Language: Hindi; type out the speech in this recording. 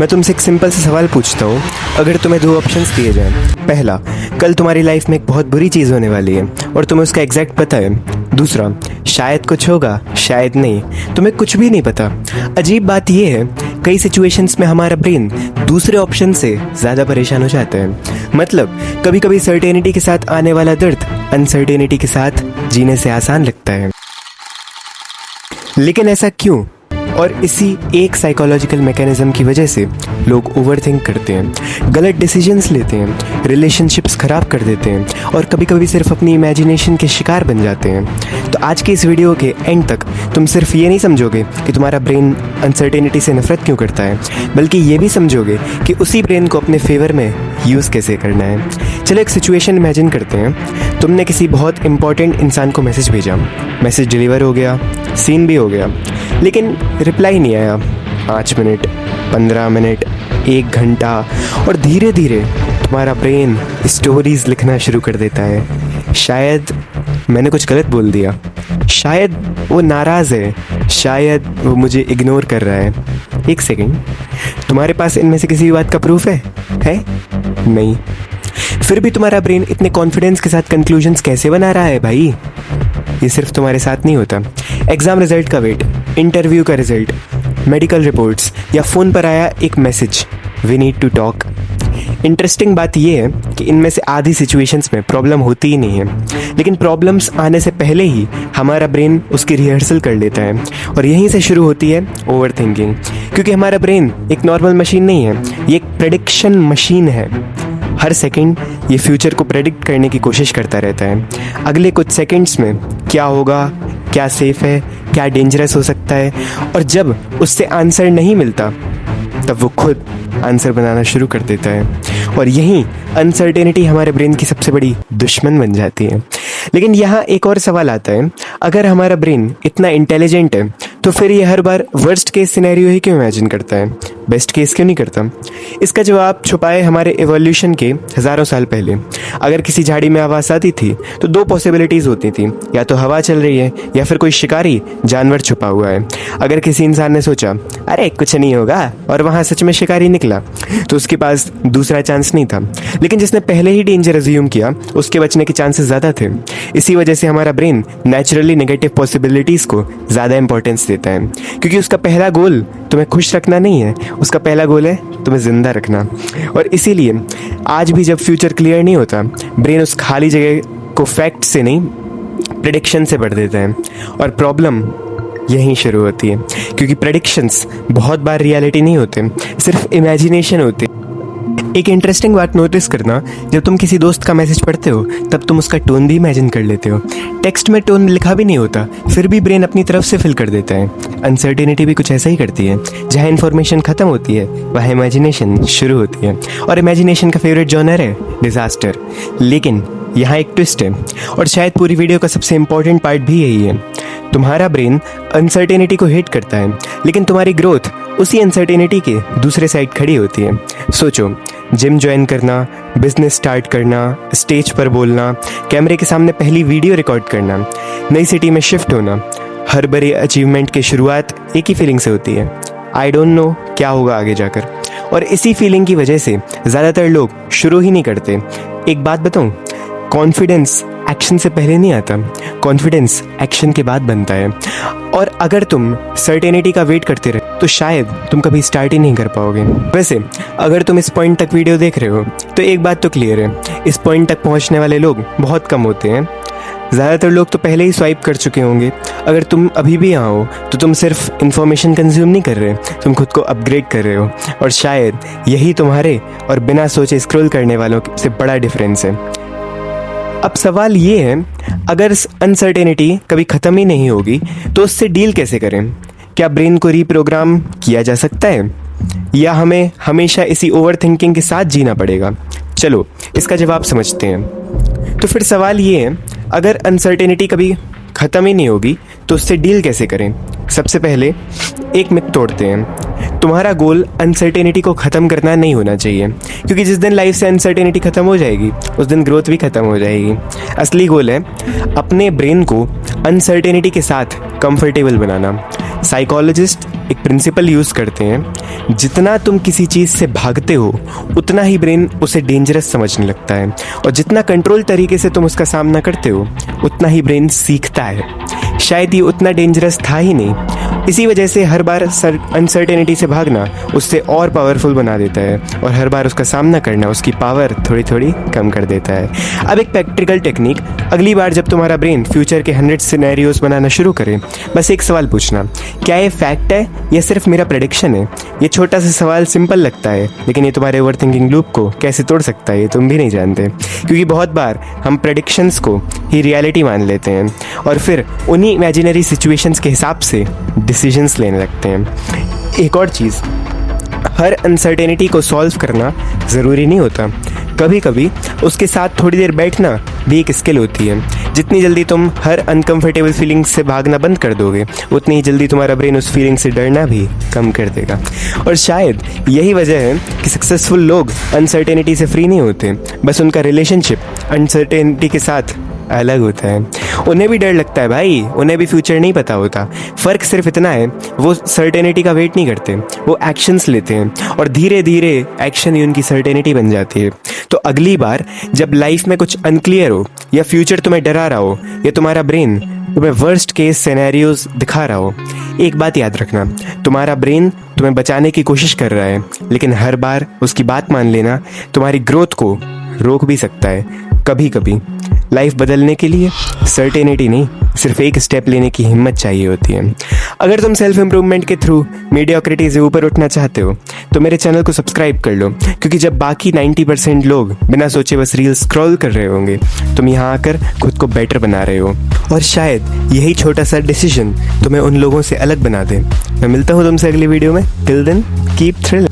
मैं तुमसे एक सिंपल सा सवाल पूछता हूँ। अगर तुम्हें दो ऑप्शंस दिए जाएं, पहला, कल तुम्हारी लाइफ में एक बहुत बुरी चीज़ होने वाली है और तुम्हें उसका एग्जैक्ट पता है। दूसरा, शायद कुछ होगा, शायद नहीं, तुम्हें कुछ भी नहीं पता। अजीब बात यह है, कई सिचुएशंस में हमारा ब्रेन दूसरे ऑप्शन से ज़्यादा परेशान हो जाता है। मतलब कभी कभी सर्टेनिटी के साथ आने वाला दर्द अनसर्टेनिटी के साथ जीने से आसान लगता है। लेकिन ऐसा क्यों? और इसी एक साइकोलॉजिकल मैकेनिज्म की वजह से लोग ओवरथिंक करते हैं, गलत डिसीजंस लेते हैं, रिलेशनशिप्स खराब कर देते हैं और कभी कभी सिर्फ अपनी इमेजिनेशन के शिकार बन जाते हैं। तो आज के इस वीडियो के एंड तक तुम सिर्फ ये नहीं समझोगे कि तुम्हारा ब्रेन अनसर्टेनिटी से नफरत क्यों करता है, बल्कि ये भी समझोगे कि उसी ब्रेन को अपने फेवर में यूज़ कैसे करना है। चलो एक सिचुएशन इमेजिन करते हैं। तुमने किसी बहुत इंपॉर्टेंट इंसान को मैसेज भेजा, मैसेज डिलीवर हो गया, सीन भी हो गया, लेकिन रिप्लाई नहीं आया। 5 मिनट, 15 मिनट, 1 घंटा, और धीरे धीरे तुम्हारा ब्रेन स्टोरीज लिखना शुरू कर देता है। शायद मैंने कुछ गलत बोल दिया, शायद वो नाराज़ है, शायद वो मुझे इग्नोर कर रहा है। एक सेकेंड, तुम्हारे पास इनमें से किसी भी बात का प्रूफ है? नहीं। फिर भी तुम्हारा ब्रेन इतने कॉन्फिडेंस के साथ कंक्लूजन्स कैसे बना रहा है भाई? ये सिर्फ तुम्हारे साथ नहीं होता। एग्ज़ाम रिजल्ट का वेट, इंटरव्यू का रिजल्ट, मेडिकल रिपोर्ट्स, या फ़ोन पर आया एक message, we need to talk. Interesting बात यह है कि इनमें से आधी सिचुएशंस में प्रॉब्लम होती ही नहीं है, लेकिन प्रॉब्लम्स आने से पहले ही हमारा ब्रेन उसकी रिहर्सल कर लेता है और यहीं से शुरू होती है ओवर थिंकिंग। क्योंकि हमारा ब्रेन एक नॉर्मल मशीन नहीं है, ये एक प्रेडिक्शन मशीन है। हर सेकंड ये फ्यूचर को प्रेडिक्ट करने की कोशिश करता रहता है। अगले कुछ सेकंड्स में क्या होगा, क्या सेफ है, क्या डेंजरस हो सकता है, और जब उससे आंसर नहीं मिलता तब वो खुद आंसर बनाना शुरू कर देता है। और यहीं अनसर्टेनिटी हमारे ब्रेन की सबसे बड़ी दुश्मन बन जाती है। लेकिन यहाँ एक और सवाल आता है, अगर हमारा ब्रेन इतना इंटेलिजेंट है तो फिर ये हर बार वर्स्ट केस सिनेरियो ही क्यों इमेजिन करता है, बेस्ट केस क्यों नहीं करता? इसका जवाब छुपाए हमारे एवोल्यूशन के हज़ारों साल पहले। अगर किसी झाड़ी में आवाज़ आती थी तो 2 पॉसिबिलिटीज़ होती थी, या तो हवा चल रही है या फिर कोई शिकारी जानवर छुपा हुआ है। अगर किसी इंसान ने सोचा अरे कुछ नहीं होगा और वहाँ सच में शिकारी निकला, तो उसके पास दूसरा चांस नहीं था। लेकिन जिसने पहले ही डेंजर अज्यूम किया उसके बचने के चांसेस ज़्यादा थे। इसी वजह से हमारा ब्रेन नेचुरली नेगेटिव पॉसिबिलिटीज़ को ज़्यादा इंपॉर्टेंस देता है, क्योंकि उसका पहला गोल तुम्हें खुश रखना नहीं है, उसका पहला गोल है तुम्हें ज़िंदा रखना। और इसीलिए आज भी जब फ्यूचर क्लियर नहीं होता, ब्रेन उस खाली जगह को फैक्ट से नहीं प्रेडिक्शन से भर देता है। और प्रॉब्लम यहीं शुरू होती है, क्योंकि प्रेडिक्शंस बहुत बार रियलिटी नहीं होते, सिर्फ इमेजिनेशन होती है। एक इंटरेस्टिंग बात नोटिस करना, जब तुम किसी दोस्त का मैसेज पढ़ते हो तब तुम उसका टोन भी इमेजिन कर लेते हो। टेक्स्ट में टोन लिखा भी नहीं होता, फिर भी ब्रेन अपनी तरफ से फिल कर देता है। अनसर्टेनिटी भी कुछ ऐसा ही करती है। जहाँ इन्फॉर्मेशन खत्म होती है वहाँ इमेजिनेशन शुरू होती है, और इमेजिनेशन का फेवरेट जॉनर है डिज़ास्टर। लेकिन यहाँ एक ट्विस्ट है, और शायद पूरी वीडियो का सबसे इम्पोर्टेंट पार्ट भी यही है। तुम्हारा ब्रेन अनसर्टेनिटी को हेट करता है, लेकिन तुम्हारी ग्रोथ उसी अनसर्टेनिटी के दूसरे साइड खड़ी होती है। सोचो, जिम ज्वाइन करना, बिजनेस स्टार्ट करना, स्टेज पर बोलना, कैमरे के सामने पहली वीडियो रिकॉर्ड करना, नई सिटी में शिफ्ट होना, हर बड़े अचीवमेंट की शुरुआत एक ही फीलिंग से होती है, आई डोंट नो क्या होगा आगे जाकर। और इसी फीलिंग की वजह से ज़्यादातर लोग शुरू ही नहीं करते। एक बात बताऊँ, कॉन्फिडेंस एक्शन से पहले नहीं आता, कॉन्फिडेंस एक्शन के बाद बनता है। और अगर तुम सर्टेनिटी का वेट करते रहे तो शायद तुम कभी स्टार्ट ही नहीं कर पाओगे। वैसे अगर तुम इस पॉइंट तक वीडियो देख रहे हो तो एक बात तो क्लियर है, इस पॉइंट तक पहुंचने वाले लोग बहुत कम होते हैं। ज़्यादातर लोग तो पहले ही स्वाइप कर चुके होंगे। अगर तुम अभी भी यहाँ हो तो तुम सिर्फ इन्फॉर्मेशन कंज्यूम नहीं कर रहे, तुम खुद को अपग्रेड कर रहे हो। और शायद यही तुम्हारे और बिना सोचे स्क्रॉल करने वालों से बड़ा डिफरेंस है। अब सवाल ये है, अगर अनसर्टेनिटी कभी ख़त्म ही नहीं होगी तो उससे डील कैसे करें? क्या ब्रेन को रीप्रोग्राम किया जा सकता है, या हमें हमेशा इसी ओवर थिंकिंग के साथ जीना पड़ेगा? चलो इसका जवाब समझते हैं। तो फिर सवाल ये है, अगर अनसर्टेनिटी कभी ख़त्म ही नहीं होगी तो उससे डील कैसे करें? सबसे पहले एक मिथ तोड़ते हैं। तुम्हारा गोल अनसर्टेनिटी को ख़त्म करना नहीं होना चाहिए, क्योंकि जिस दिन लाइफ से अनसर्टेनिटी ख़त्म हो जाएगी उस दिन ग्रोथ भी ख़त्म हो जाएगी। असली गोल है अपने ब्रेन को अनसर्टेनिटी के साथ कंफर्टेबल बनाना। साइकोलॉजिस्ट एक प्रिंसिपल यूज़ करते हैं, जितना तुम किसी चीज़ से भागते हो उतना ही ब्रेन उसे डेंजरस समझने लगता है, और जितना कंट्रोल तरीके से तुम उसका सामना करते हो उतना ही ब्रेन सीखता है। शायद ये उतना डेंजरस था ही नहीं, इसी वजह से हर बार अनसर्टेनिटी से भागना उससे और पावरफुल बना देता है, और हर बार उसका सामना करना उसकी पावर थोड़ी थोड़ी कम कर देता है। अब एक प्रैक्टिकल टेक्निक, अगली बार जब तुम्हारा ब्रेन फ्यूचर के 100 सिनेरियोज बनाना शुरू करे, बस एक सवाल पूछना, क्या ये फैक्ट है या सिर्फ मेरा प्रेडिक्शन है? ये छोटा सा सवाल सिंपल लगता है, लेकिन ये तुम्हारे ओवरथिंकिंग लूप को कैसे तोड़ सकता है ये तुम भी नहीं जानते, क्योंकि बहुत बार हम प्रेडिक्शंस को ही रियलिटी मान लेते हैं और फिर उन्हीं इमेजिनरी सिचुएशंस के हिसाब से डिसीजंस लेने लगते हैं। एक और चीज़, हर अनसर्टेनिटी को सॉल्व करना ज़रूरी नहीं होता, कभी कभी उसके साथ थोड़ी देर बैठना भी एक स्किल होती है। जितनी जल्दी तुम हर अनकंफर्टेबल फीलिंग से भागना बंद कर दोगे, उतनी ही जल्दी तुम्हारा ब्रेन उस फीलिंग से डरना भी कम कर देगा। और शायद यही वजह है कि सक्सेसफुल लोग अनसर्टेनिटी से फ्री नहीं होते, बस उनका रिलेशनशिप अनसर्टेनिटी के साथ अलग होता है। उन्हें भी डर लगता है भाई, उन्हें भी फ्यूचर नहीं पता होता। फ़र्क सिर्फ इतना है, वो सर्टेनिटी का वेट नहीं करते, वो एक्शंस लेते हैं, और धीरे धीरे एक्शन ही उनकी सर्टेनिटी बन जाती है। तो अगली बार जब लाइफ में कुछ अनक्लियर हो या फ्यूचर तुम्हें डरा रहा हो या तुम्हारा ब्रेन तुम्हें वर्स्ट केस सिनेरियोज दिखा रहा हो, एक बात याद रखना, तुम्हारा ब्रेन तुम्हें बचाने की कोशिश कर रहा है, लेकिन हर बार उसकी बात मान लेना तुम्हारी ग्रोथ को रोक भी सकता है। कभी कभी लाइफ बदलने के लिए सर्टेनिटी नहीं, सिर्फ एक स्टेप लेने की हिम्मत चाहिए होती है। अगर तुम सेल्फ इम्प्रूवमेंट के थ्रू मीडियोक्रिटी से ऊपर उठना चाहते हो तो मेरे चैनल को सब्सक्राइब कर लो, क्योंकि जब बाकी 90% लोग बिना सोचे बस रील स्क्रॉल कर रहे होंगे, तुम यहाँ आकर खुद को बेटर बना रहे हो, और शायद यही छोटा सा डिसीजन तुम्हें उन लोगों से अलग बना दे। मैं मिलता हूँ तुमसे अगली वीडियो में। Till then keep thrill.